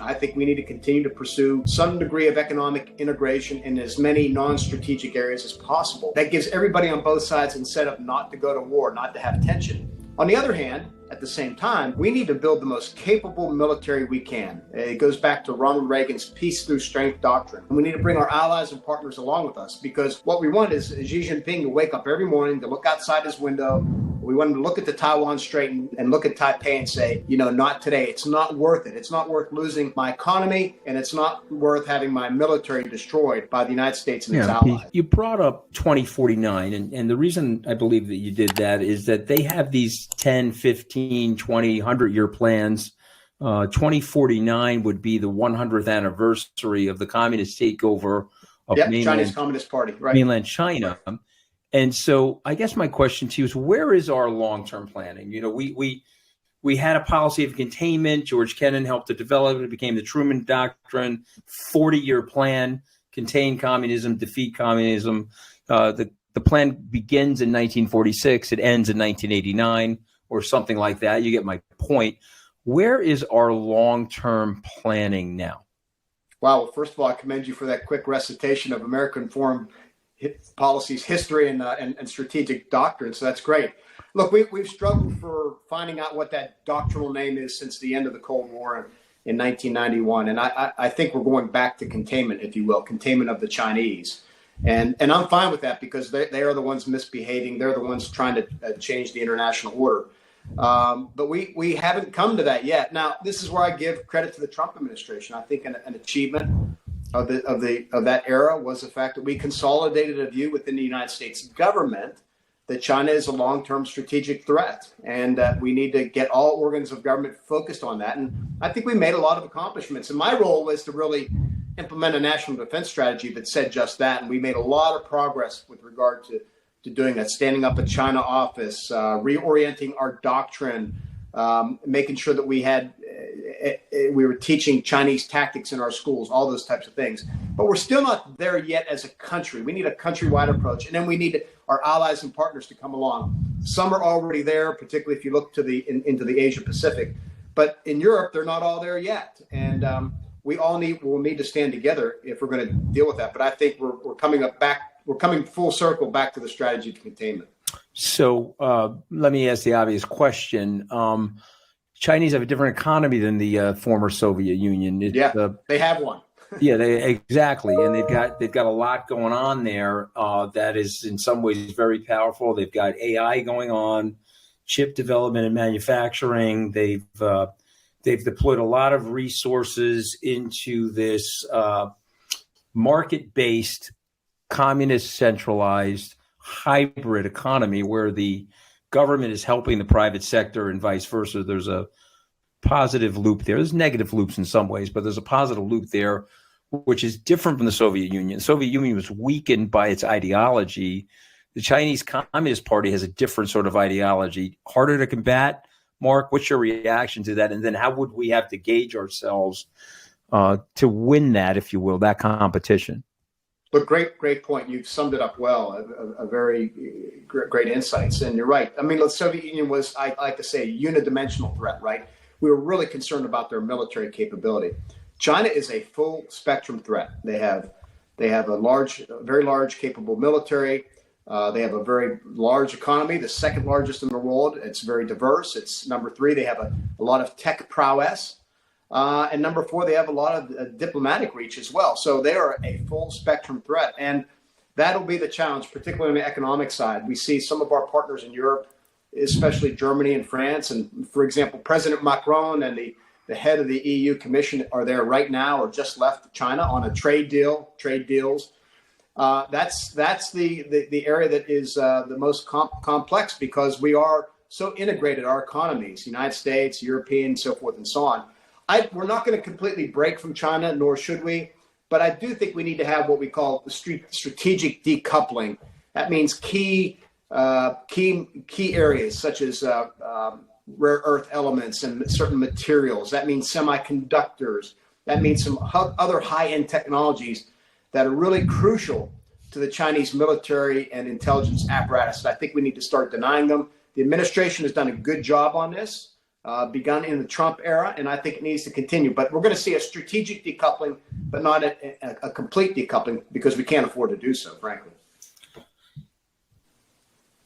I think we need to continue to pursue some degree of economic integration in as many non-strategic areas as possible. That gives everybody on both sides incentive not to go to war, not to have tension. On the other hand, at the same time, we need to build the most capable military we can. It goes back to Ronald Reagan's peace through strength doctrine. And we need to bring our allies and partners along with us, because what we want is Xi Jinping to wake up every morning, to look outside his window. We want him to look at the Taiwan Strait and look at Taipei and say, not today. It's not worth it. It's not worth losing my economy, and it's not worth having my military destroyed by the United States and its allies. You brought up 2049, and the reason I believe that you did that is that they have these 10, 15, 20, 100-year plans. 2049 would be the 100th anniversary of the communist takeover of Chinese Communist Party, right? Mainland China. And so I guess my question to you is, where is our long-term planning? We had a policy of containment. George Kennan helped to develop it. It became the Truman Doctrine, 40-year plan, contain communism, defeat communism. The plan begins in 1946. It ends in 1989 or something like that. You get my point. Where is our long-term planning now? Wow. Well, first of all, I commend you for that quick recitation of American foreign policy's history and strategic doctrine. So that's great. Look, we've struggled for finding out what that doctrinal name is since the end of the Cold War in 1991. And I think we're going back to containment, if you will, containment of the Chinese. And I'm fine with that, because they are the ones misbehaving. They're the ones trying to change the international order. But we haven't come to that yet. Now, this is where I give credit to the Trump administration. I think an achievement of that era was the fact that we consolidated a view within the United States government that China is a long-term strategic threat, and that we need to get all organs of government focused on that. And I think we made a lot of accomplishments. And my role was to really implement a national defense strategy that said just that. And we made a lot of progress with regard to doing that, standing up a China office, reorienting our doctrine, making sure that we were teaching Chinese tactics in our schools, all those types of things. But we're still not there yet as a country. We need a countrywide approach. And then we need our allies and partners to come along. Some are already there, particularly if you look to into the Asia Pacific. But in Europe, they're not all there yet. And we'll need to stand together if we're going to deal with that. But I think we're coming full circle back to the strategy of containment. So let me ask the obvious question. Chinese have a different economy than the former Soviet Union. They have one. Exactly. And they've got a lot going on there that is in some ways very powerful. They've got AI going on, chip development and manufacturing. They've deployed a lot of resources into this market-based, communist centralized hybrid economy where the government is helping the private sector and vice versa. There's a positive loop there. There's negative loops in some ways, but there's a positive loop there, which is different from the Soviet Union. The Soviet Union was weakened by its ideology. The Chinese Communist Party has a different sort of ideology, harder to combat. Mark, what's your reaction to that? And then how would we have to gauge ourselves to win that, if you will, that competition? But great point. You've summed it up well. A very great insights. And you're right. I mean, the Soviet Union was, I like to say, a unidimensional threat, right? We were really concerned about their military capability. China is a full spectrum threat. They have a very large, capable military. They have a very large economy, the second largest in the world. It's very diverse. It's number 3. They have a lot of tech prowess. And number 4, they have a lot of diplomatic reach as well. So they are a full spectrum threat. And that'll be the challenge, particularly on the economic side. We see some of our partners in Europe, especially Germany and France. And for example, President Macron and the head of the EU Commission are there right now or just left China on a trade deals. That's the area that is the most complex because we are so integrated, our economies, United States, European, so forth and so on. We're not going to completely break from China, nor should we, but I do think we need to have what we call the strategic decoupling. That means key areas such as rare earth elements and certain materials. That means semiconductors. That means some other high-end technologies that are really crucial to the Chinese military and intelligence apparatus. I think we need to start denying them. The administration has done a good job on this. begun in the Trump era, and I think it needs to continue. But we're going to see a strategic decoupling, but not a complete decoupling, because we can't afford to do so, frankly.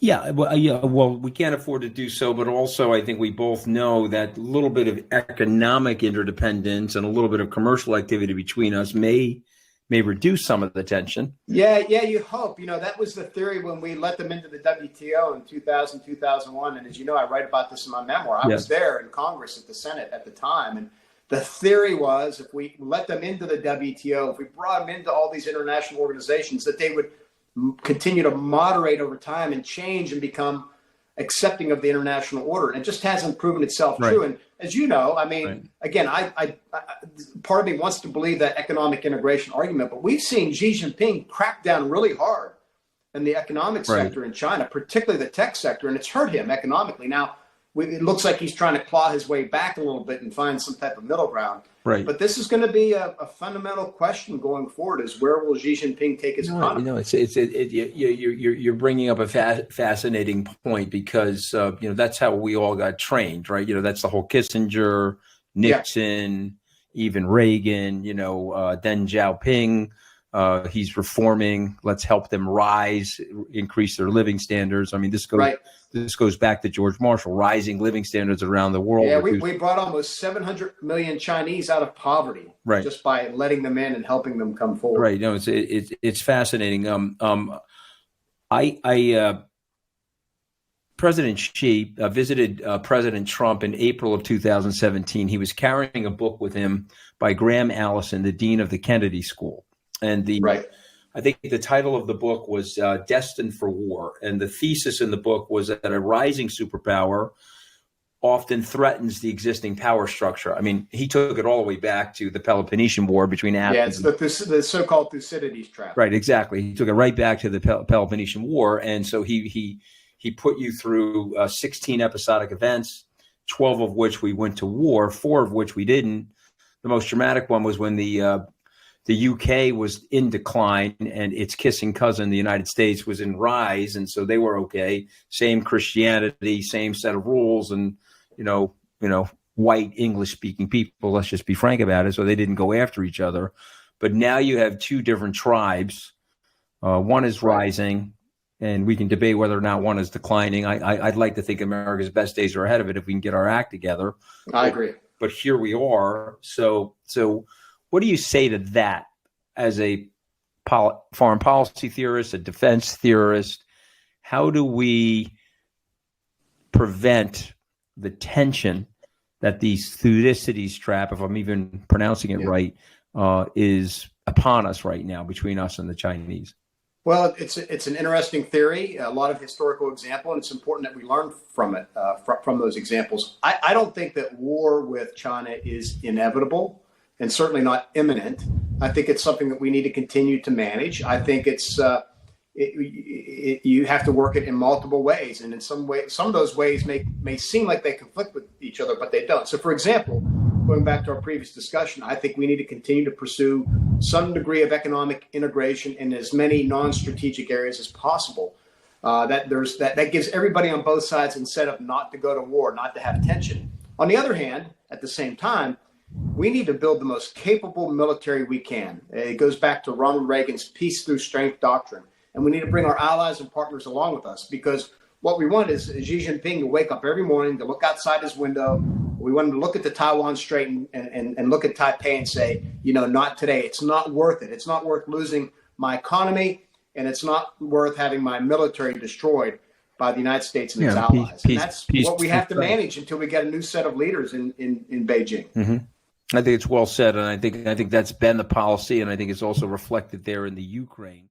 Yeah, well, we can't afford to do so, but also I think we both know that a little bit of economic interdependence and a little bit of commercial activity between us may reduce some of the tension. Yeah, you hope. That was the theory when we let them into the WTO in 2000, 2001. And as you know, I write about this in my memoir. I was there in Congress at the Senate at the time. And the theory was, if we let them into the WTO, if we brought them into all these international organizations, that they would continue to moderate over time and change and become accepting of the international order. And it just hasn't proven itself true. And as you know, I mean, again, I part of me wants to believe that economic integration argument, but we've seen Xi Jinping crack down really hard in the economic sector in China, particularly the tech sector, and it's hurt him economically. Now, it looks like he's trying to claw his way back a little bit and find some type of middle ground. But this is going to be a fundamental question going forward: is where will Xi Jinping take his economy? You're bringing up a fascinating point, because that's how we all got trained, right? That's the whole Kissinger, Nixon, even Reagan. Then Xiaoping. He's reforming. Let's help them rise, increase their living standards. I mean, this goes back to George Marshall, rising living standards around the world. Yeah, we brought almost 700 million Chinese out of poverty just by letting them in and helping them come forward. Right. No, it's fascinating. President Xi visited President Trump in April of 2017. He was carrying a book with him by Graham Allison, the dean of the Kennedy School. And I think the title of the book was Destined for War. And the thesis in the book was that a rising superpower often threatens the existing power structure. I mean, he took it all the way back to the Peloponnesian War between Athens. Yeah, it's the so-called Thucydides trap. Right, exactly. He took it right back to the Peloponnesian War. And so he put you through 16 episodic events, 12 of which we went to war, 4 of which we didn't. The most dramatic one was when the UK was in decline and its kissing cousin, the United States, was in rise. And so they were okay. Same Christianity, same set of rules, and, white English speaking people, let's just be frank about it. So they didn't go after each other. But now you have 2 different tribes. One is rising, and we can debate whether or not one is declining. I'd like to think America's best days are ahead of it if we can get our act together. I agree. But here we are. So what do you say to that as a foreign policy theorist, a defense theorist? How do we prevent the tension that the Thucydides trap, if I'm even pronouncing it right, is upon us right now between us and the Chinese? Well, it's an interesting theory, a lot of historical example, and it's important that we learn from it, from those examples. I don't think that war with China is inevitable, and certainly not imminent. I think it's something that we need to continue to manage. I think it's you have to work it in multiple ways, and in some of those ways may seem like they conflict with each other, but they don't. So, for example, going back to our previous discussion, I think we need to continue to pursue some degree of economic integration in as many non-strategic areas as possible. That gives everybody on both sides incentive not to go to war, not to have tension. On the other hand, at the same time, we need to build the most capable military we can. It goes back to Ronald Reagan's peace through strength doctrine. And we need to bring our allies and partners along with us, because what we want is Xi Jinping to wake up every morning, to look outside his window. We want him to look at the Taiwan Strait and look at Taipei and say, not today. It's not worth it. It's not worth losing my economy, and it's not worth having my military destroyed by the United States and its allies. And that's what we have to manage until we get a new set of leaders in Beijing. Mm-hmm. I think it's well said, and I think that's been the policy, and I think it's also reflected there in the Ukraine.